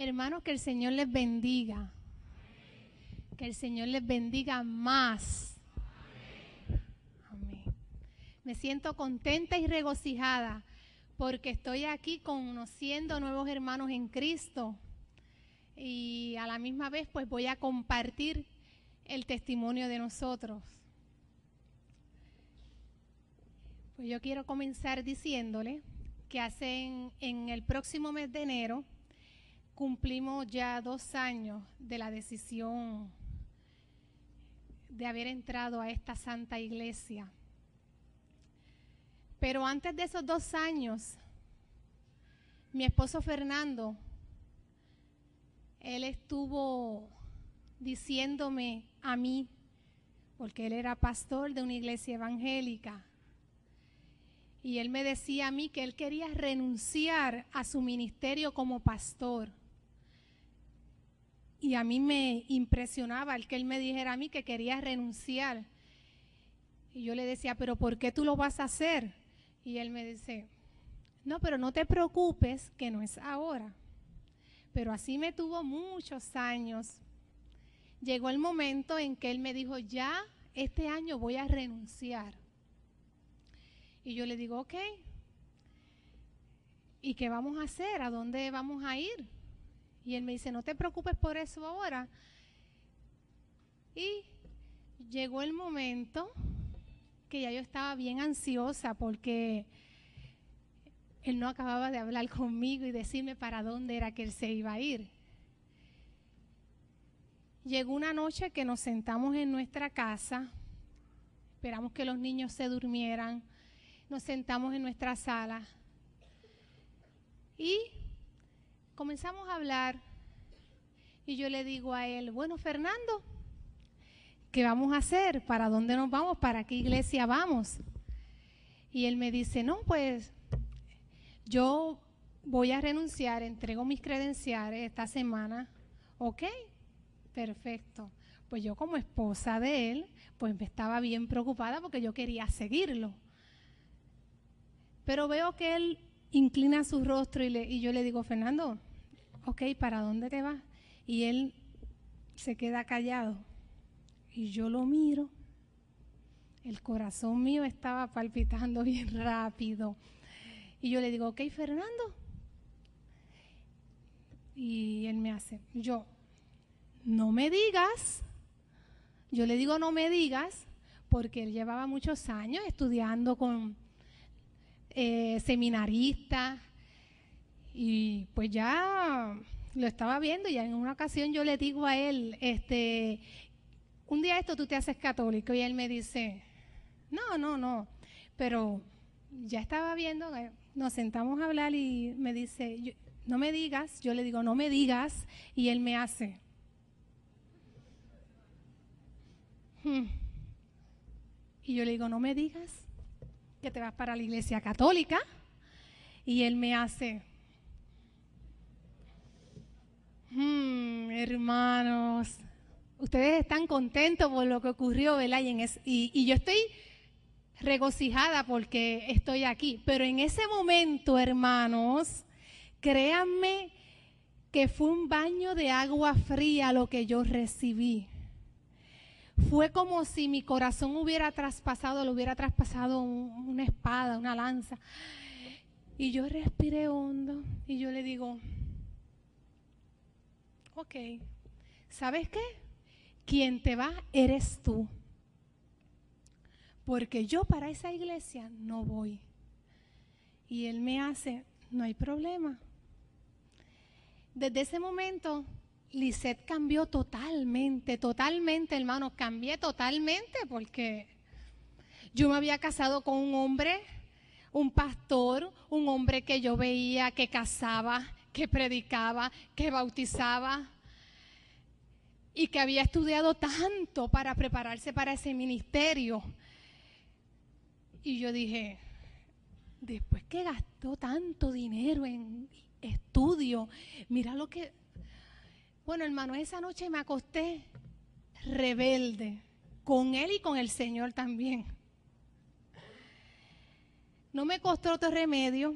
Hermanos, que el Señor les bendiga. Que el Señor les bendiga más. Amén. Me siento contenta y regocijada porque estoy aquí conociendo nuevos hermanos en Cristo y a la misma vez pues voy a compartir el testimonio de nosotros. Pues yo quiero comenzar diciéndole que en el próximo mes de enero cumplimos ya 2 años de la decisión de haber entrado a esta santa iglesia. Pero antes de esos 2 años, mi esposo Fernando, él estuvo diciéndome a mí, porque él era pastor de una iglesia evangélica, y él me decía a mí que él quería renunciar a su ministerio como pastor. Y a mí me impresionaba el que él me dijera a mí que quería renunciar. Y yo le decía, ¿pero por qué tú lo vas a hacer? Y él me dice, no, pero no te preocupes, que no es ahora. Pero así me tuvo muchos años. Llegó el momento en que él me dijo, ya este año voy a renunciar. Y yo le digo, ok, ¿y qué vamos a hacer? ¿A dónde vamos a ir? Y él me dice, no te preocupes por eso ahora. Y llegó el momento que ya yo estaba bien ansiosa porque él no acababa de hablar conmigo y decirme para dónde era que él se iba a ir. Llegó una noche que nos sentamos en nuestra casa, esperamos que los niños se durmieran, nos sentamos en nuestra sala y comenzamos a hablar y yo le digo a él, bueno, Fernando, ¿qué vamos a hacer? ¿Para dónde nos vamos? ¿Para qué iglesia vamos? Y él me dice, no, pues yo voy a renunciar, entrego mis credenciales esta semana. Ok, perfecto. Pues yo como esposa de él, pues me estaba bien preocupada porque yo quería seguirlo. Pero veo que él inclina su rostro y yo le digo, Fernando, ok, ¿para dónde te vas? Y él se queda callado. Y yo lo miro. El corazón mío estaba palpitando bien rápido. Y yo le digo, ok, Fernando. Y él me hace, no me digas. Yo le digo, no me digas, porque él llevaba muchos años estudiando con seminaristas. Y pues ya lo estaba viendo y en una ocasión yo le digo a él, un día tú te haces católico, y él me dice, no, pero ya estaba viendo, nos sentamos a hablar y me dice, no me digas, yo le digo, no me digas, y él me hace, y yo le digo, no me digas que te vas para la iglesia católica, y él me hace, hermanos, ustedes están contentos por lo que ocurrió, ¿verdad? Y yo estoy regocijada porque estoy aquí. Pero en ese momento, hermanos, créanme que fue un baño de agua fría lo que yo recibí. Fue como si mi corazón lo hubiera traspasado una espada, una lanza. Y yo respiré hondo y yo le digo, ok, ¿sabes qué? Quien te va eres tú, porque yo para esa iglesia no voy. Y él me hace, no hay problema. Desde ese momento, Lisette cambió totalmente, hermanos, cambié totalmente, porque yo me había casado con un hombre, un pastor, un hombre que yo veía que casaba, que predicaba, que bautizaba, y que había estudiado tanto para prepararse para ese ministerio. Y yo dije, después que gastó tanto dinero en estudio, mira lo que... Bueno, hermano, esa noche me acosté rebelde, con él y con el Señor también. No me costó otro remedio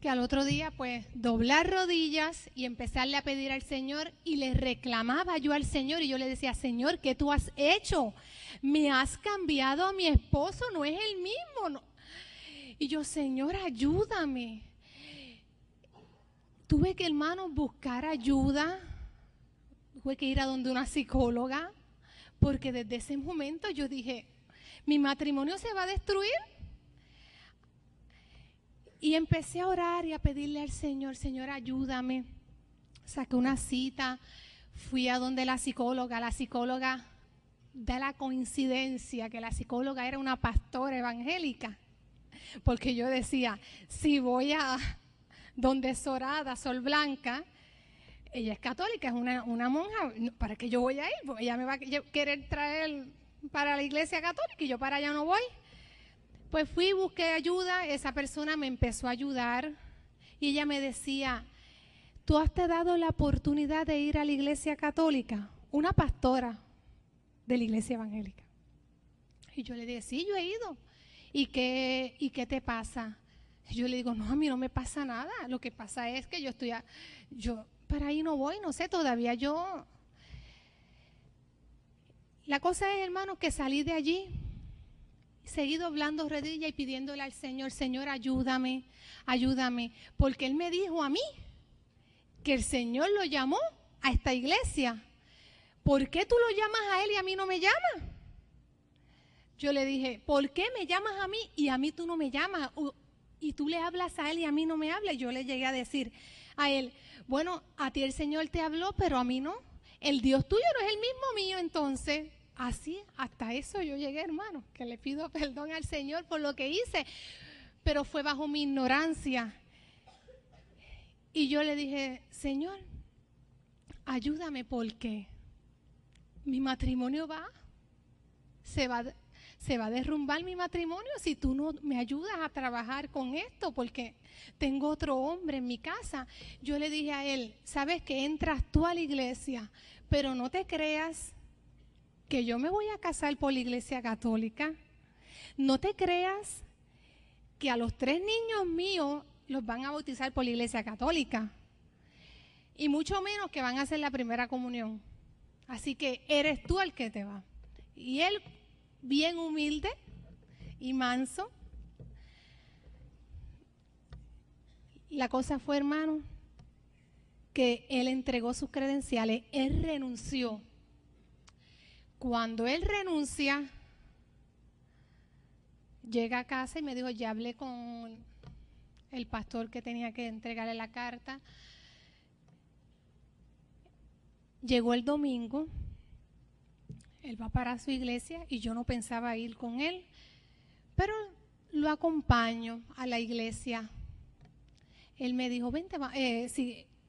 que al otro día pues doblar rodillas y empezarle a pedir al Señor, y le reclamaba yo al Señor y yo le decía: Señor, ¿qué tú has hecho? Me has cambiado a mi esposo, no es el mismo. No. Y yo: Señor, ayúdame. Tuve que, hermano, buscar ayuda, tuve que ir a donde una psicóloga, porque desde ese momento yo dije: mi matrimonio se va a destruir. Y empecé a orar y a pedirle al Señor: Señor, ayúdame. Saqué una cita, fui a donde la psicóloga da la coincidencia que la psicóloga era una pastora evangélica, porque yo decía: si voy a donde Sorada, Sol Blanca, ella es católica, es una monja, ¿para qué yo voy a ir? Porque ella me va a querer traer para la iglesia católica y yo para allá no voy. Pues fui, busqué ayuda, esa persona me empezó a ayudar y ella me decía: ¿tú has te dado la oportunidad de ir a la iglesia católica? Una pastora de la iglesia evangélica. Y yo le dije: sí, yo he ido. ¿Y qué te pasa? Y yo le digo: no, a mí no me pasa nada. Lo que pasa es que yo para ahí no voy, no sé, todavía yo. La cosa es, hermano, que salí de allí, seguí doblando rodillas y pidiéndole al Señor: Señor, ayúdame, ayúdame. Porque Él me dijo a mí que el Señor lo llamó a esta iglesia. ¿Por qué tú lo llamas a Él y a mí no me llamas? Yo le dije: ¿por qué me llamas a mí y a mí tú no me llamas? Y tú le hablas a Él y a mí no me hablas. Yo le llegué a decir a Él: bueno, a ti el Señor te habló, pero a mí no. El Dios tuyo no es el mismo mío. Entonces, así, hasta eso yo llegué, hermano, que le pido perdón al Señor por lo que hice, pero fue bajo mi ignorancia. Y yo le dije: Señor, ayúdame, porque mi matrimonio se va a derrumbar mi matrimonio si tú no me ayudas a trabajar con esto, porque tengo otro hombre en mi casa. Yo le dije a él: sabes que entras tú a la iglesia, pero no te creas que yo me voy a casar por la iglesia católica. No te creas que a los 3 niños míos los van a bautizar por la iglesia católica, y mucho menos que van a hacer la primera comunión. Así que eres tú el que te va. Y él, bien humilde y manso. La cosa fue, hermano, que él entregó sus credenciales, él renunció. Cuando él renuncia, llega a casa y me dijo: ya hablé con el pastor que tenía que entregarle la carta. Llegó el domingo, él va para su iglesia y yo no pensaba ir con él, pero lo acompaño a la iglesia. Él me dijo: vente, él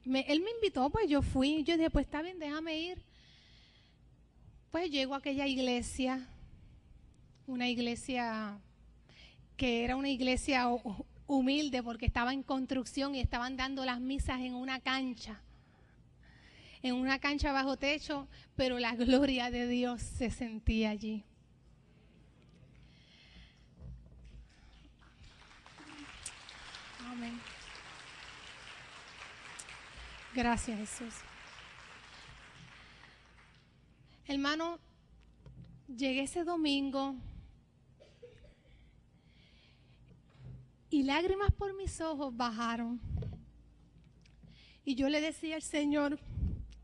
me invitó, pues yo fui. Yo dije: pues está bien, déjame ir. Pues llego a aquella iglesia, una iglesia que era una iglesia humilde, porque estaba en construcción y estaban dando las misas en una cancha bajo techo, pero la gloria de Dios se sentía allí. Amén. Gracias, Jesús. Hermano, llegué ese domingo y lágrimas por mis ojos bajaron. Y yo le decía al Señor: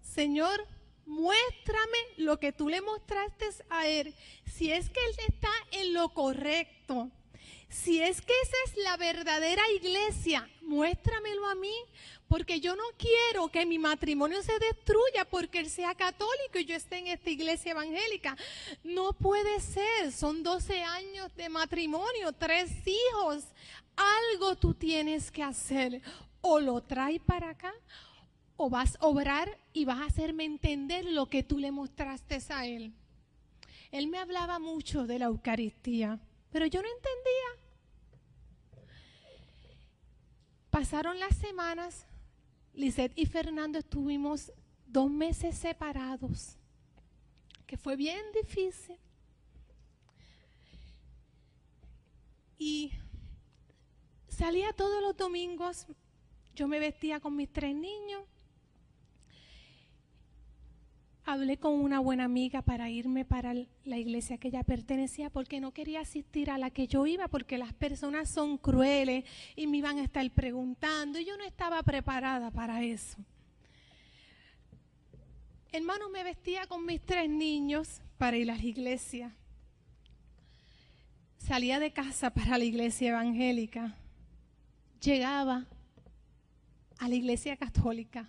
Señor, muéstrame lo que tú le mostraste a él. Si es que él está en lo correcto, si es que esa es la verdadera iglesia, muéstramelo a mí, porque yo no quiero que mi matrimonio se destruya porque él sea católico y yo esté en esta iglesia evangélica. No puede ser, son 12 años de matrimonio, 3 hijos. Algo tú tienes que hacer, o lo traes para acá, o vas a obrar y vas a hacerme entender lo que tú le mostraste a él. Él me hablaba mucho de la Eucaristía, pero yo no entendía. Pasaron las semanas, Lisette y Fernando estuvimos 2 meses separados, que fue bien difícil. Y Salía todos los domingos, yo me vestía con mis 3 niños. Hablé con una buena amiga para irme para la iglesia que ella pertenecía porque no quería asistir a la que yo iba porque las personas son crueles y me iban a estar preguntando y yo no estaba preparada para eso. Hermano, me vestía con mis 3 niños para ir a la iglesia. Salía de casa para la iglesia evangélica. Llegaba a la iglesia católica.